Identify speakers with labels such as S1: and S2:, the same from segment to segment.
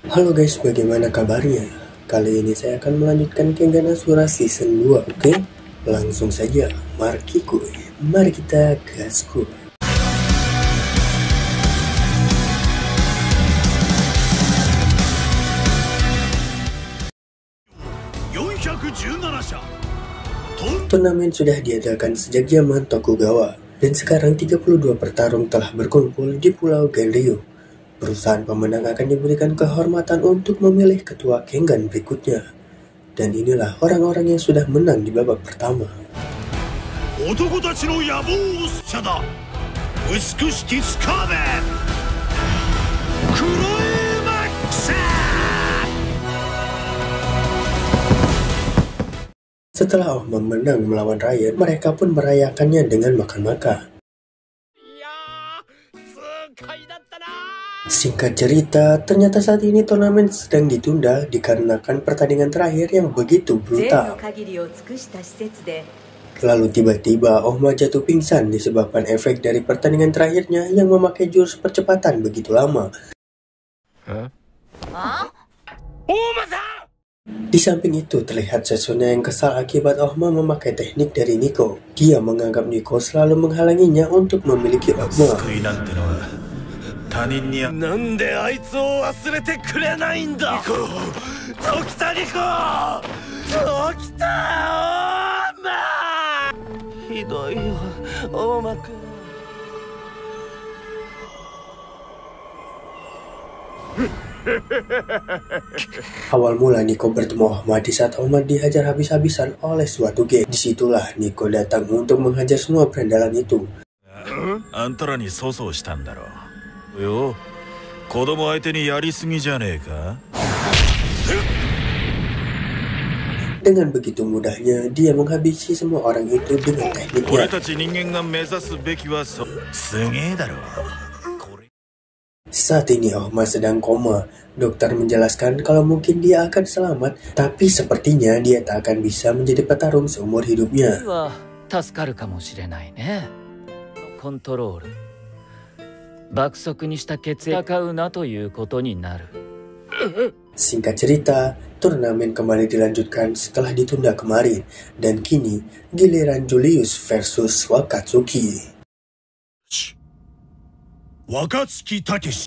S1: Halo guys, bagaimana kabarnya? Kali ini saya akan melanjutkan Kengan Ashura Season 2, oke? Langsung saja, mari kita gaskuy. Turnamen sudah diadakan sejak zaman Tokugawa, dan sekarang 32 petarung telah berkumpul di Pulau Ganryu. Perusahaan pemenang akan diberikan kehormatan untuk memilih ketua Kengan berikutnya. Dan inilah orang-orang yang sudah menang di babak pertama. Setelah Ohma menang melawan Riot, mereka pun merayakannya dengan makan-makan. Singkat cerita, ternyata saat ini turnamen sedang ditunda dikarenakan pertandingan terakhir yang begitu brutal. Lalu tiba-tiba Ohma jatuh pingsan disebabkan efek dari pertandingan terakhirnya yang memakai jurus percepatan begitu lama. Di samping itu terlihat Setsuna yang kesal akibat Ohma memakai teknik dari Nico. Dia menganggap Nico selalu menghalanginya untuk memiliki Ohma. Awal mula Nico bertemu Ohma di saat Ohma dihajar habis-habisan oleh suatu geng. Disitulah Nico datang untuk menghajar semua berandalan itu. Dengan begitu mudahnya dia menghabisi semua orang itu dengan tekniknya. Saat ini Ohma sedang koma. Dokter menjelaskan kalau mungkin dia akan selamat, tapi sepertinya dia tak akan bisa menjadi petarung seumur hidupnya. Singkat cerita, turnamen kembali dilanjutkan setelah ditunda kemarin, dan kini giliran Julius versus Wakatsuki.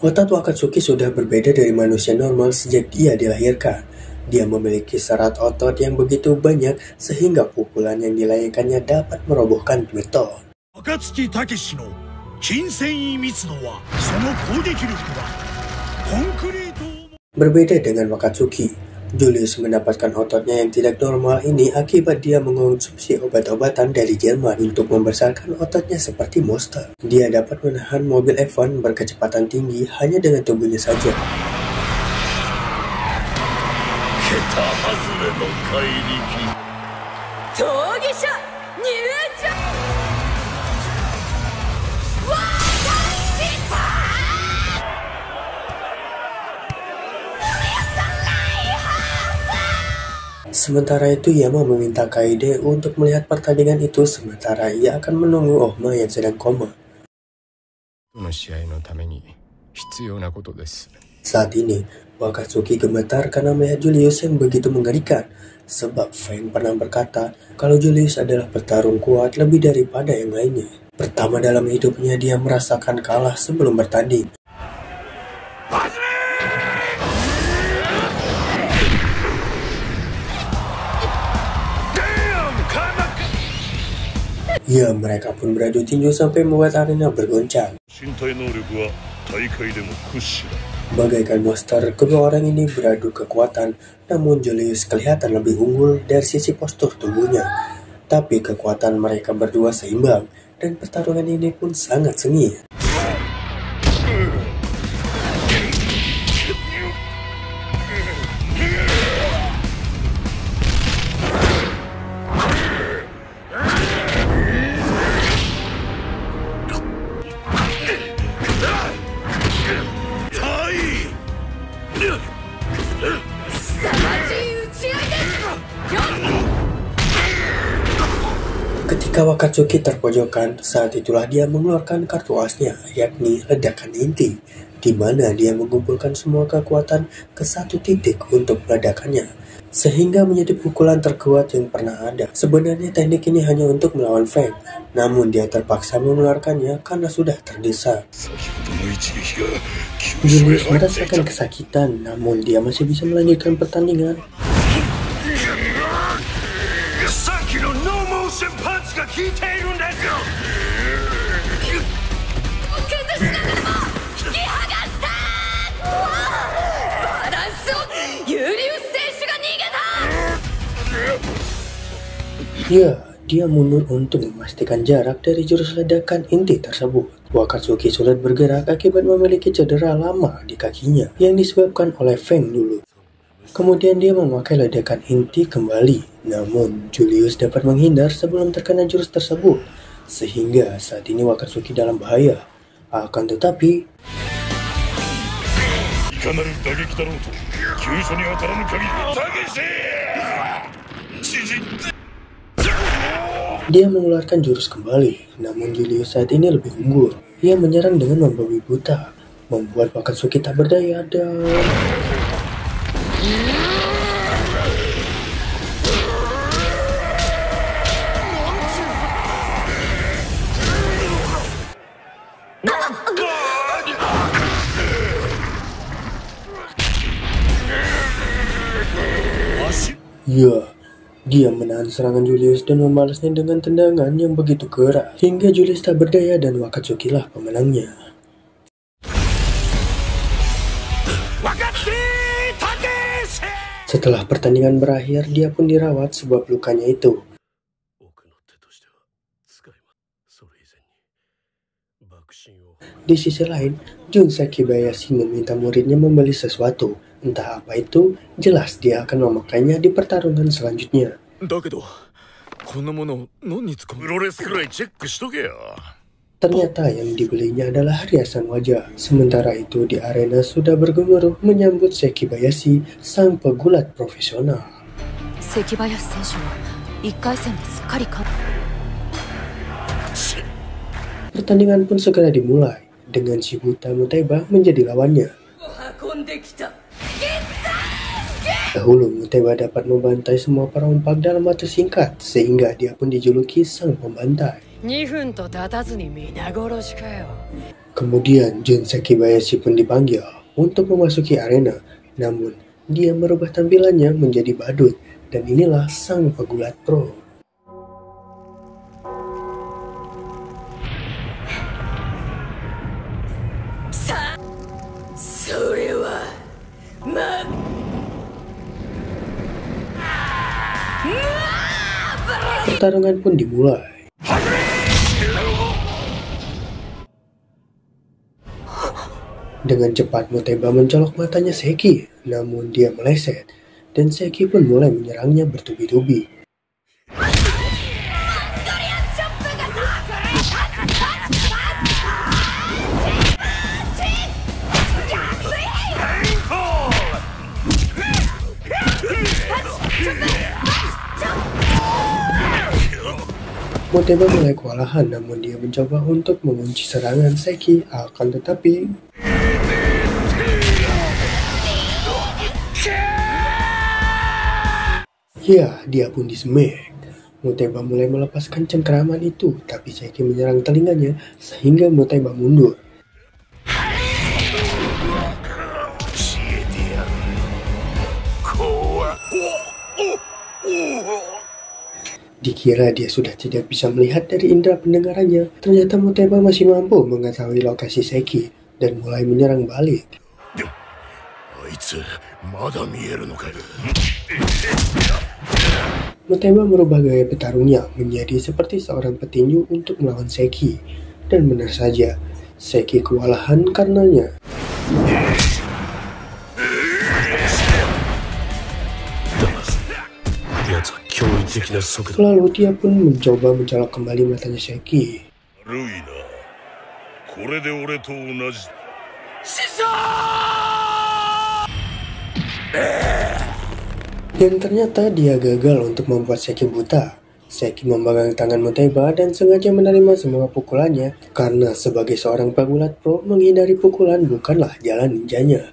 S1: Otot Wakatsuki sudah berbeda dari manusia normal sejak dia dilahirkan. Dia memiliki serat otot yang begitu banyak sehingga pukulan yang dilayangkannya dapat merobohkan beton. Berbeda dengan Wakatsuki, Julius mendapatkan ototnya yang tidak normal ini akibat dia mengonsumsi obat-obatan dari Jerman untuk membesarkan ototnya seperti monster. Dia dapat menahan mobil F1 berkecepatan tinggi hanya dengan tubuhnya saja. Sementara itu Yama meminta Kaede untuk melihat pertandingan itu sementara ia akan menunggu Ohma yang sedang koma. Saat ini, Wakatsuki gemetar karena melihat Julius yang begitu mengerikan. Sebab Feng pernah berkata kalau Julius adalah petarung kuat lebih daripada yang lainnya. Pertama dalam hidupnya dia merasakan kalah sebelum bertanding. Ya, mereka pun beradu tinju sampai membuat arena bergoncang. Bagaikan monster, kedua orang ini beradu kekuatan, namun Julius kelihatan lebih unggul dari sisi postur tubuhnya. Tapi kekuatan mereka berdua seimbang, dan pertarungan ini pun sangat sengit. Ketika Wakatsuki terpojokan, saat itulah dia mengeluarkan kartu asnya, yakni ledakan inti. di mana dia mengumpulkan semua kekuatan ke satu titik untuk meledakannya, sehingga menjadi pukulan terkuat yang pernah ada. Sebenarnya teknik ini hanya untuk melawan Feng, namun dia terpaksa mengeluarkannya karena sudah terdesak. Julius merasakan kesakitan, namun dia masih bisa melanjutkan pertandingan. Ya, dia mundur untuk memastikan jarak dari jurus ledakan inti tersebut. Wakatsuki sulit bergerak akibat memiliki cedera lama di kakinya yang disebabkan oleh Feng dulu. Kemudian dia memakai ledakan inti kembali, namun Julius dapat menghindar sebelum terkena jurus tersebut, sehingga saat ini Wakatsuki dalam bahaya. Akan tetapi, dia mengeluarkan jurus kembali, namun Julius saat ini lebih unggul. Ia menyerang dengan membabi buta, membuat Wakatsuki tak berdaya dan... Ya, dia menahan serangan Julius dan membalasnya dengan tendangan yang begitu keras, hingga Julius tak berdaya dan Wakatsuki lah pemenangnya. Setelah pertandingan berakhir, dia pun dirawat sebab lukanya itu. Di sisi lain, Junsei Bayashi meminta muridnya membeli sesuatu. Entah apa itu, jelas dia akan memakainya di pertarungan selanjutnya. Ternyata yang dibelinya adalah riasan wajah. Sementara itu di arena sudah bergemuruh menyambut Seki Bayashi, sang pegulat profesional. Pertandingan pun segera dimulai, dengan Shibuta Muteba menjadi lawannya. Dahulu Muteba dapat membantai semua perompak dalam waktu singkat, sehingga dia pun dijuluki sang pembantai. Kemudian Junsei Bayashi pun dipanggil untuk memasuki arena, namun dia merubah tampilannya menjadi badut, dan inilah sang pegulat pro. Pertarungan pun dimulai. Dengan cepat Muteba mencolok matanya Seki, namun dia meleset, dan Seki pun mulai menyerangnya bertubi-tubi. Muteba mulai kewalahan, namun dia mencoba untuk mengunci serangan Seki, akan tetapi... Ya, dia pun dismek. Muteba mulai melepaskan cengkeraman itu, tapi Seki menyerang telinganya, sehingga Muteba mundur. Dikira dia sudah tidak bisa melihat dari indera pendengarannya, ternyata Muteba masih mampu mengetahui lokasi Seki dan mulai menyerang balik. Muteba merubah gaya petarungnya menjadi seperti seorang petinju untuk melawan Seki, dan benar saja, Seki kewalahan karenanya. Lalu dia pun mencoba mencolok kembali matanya Seki. Dan ternyata dia gagal untuk membuat Seki buta. Seki memegang tangan Muteba dan sengaja menerima semua pukulannya karena sebagai seorang pegulat pro, menghindari pukulan bukanlah jalan ninjanya.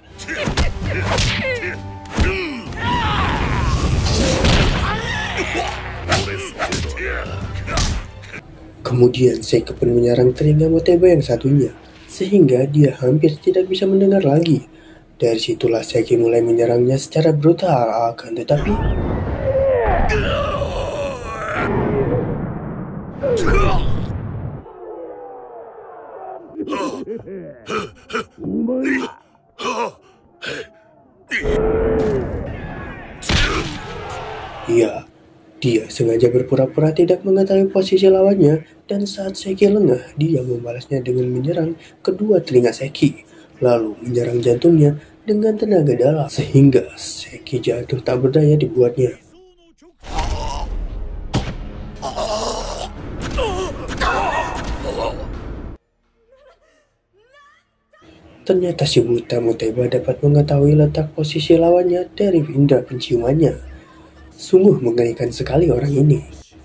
S1: Kemudian Seki pun menyerang telinga Muteba yang satunya, sehingga dia hampir tidak bisa mendengar lagi. Dari situlah Seki mulai menyerangnya secara brutal, akan tetapi ya, dia sengaja berpura-pura tidak mengetahui posisi lawannya, dan saat Seki lengah, dia membalasnya dengan menyerang kedua telinga Seki, lalu menyerang jantungnya dengan tenaga dalam, sehingga Seki jatuh tak berdaya dibuatnya. Ternyata si buta Muteba dapat mengetahui letak posisi lawannya dari indera penciumannya. Sungguh mengerikan sekali orang ini.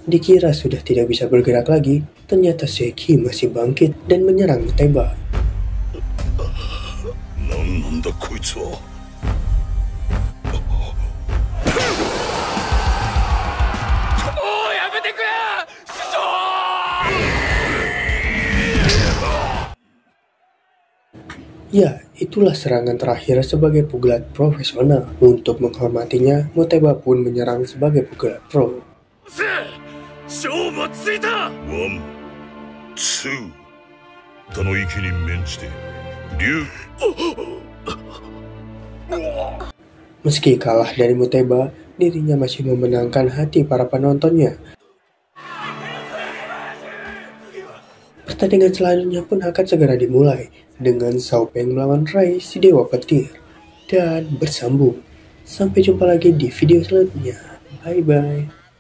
S1: Dikira sudah tidak bisa bergerak lagi, ternyata Seki masih bangkit dan menyerang Muteba. Ya, itulah serangan terakhir sebagai pegulat profesional. Untuk menghormatinya, Muteba pun menyerang sebagai pegulat pro. Meski kalah dari Muteba, dirinya masih memenangkan hati para penontonnya. Pertandingan selanjutnya pun akan segera dimulai dengan Xiao Peng melawan Rai, si dewa petir, dan bersambung. Sampai jumpa lagi di video selanjutnya. Bye bye.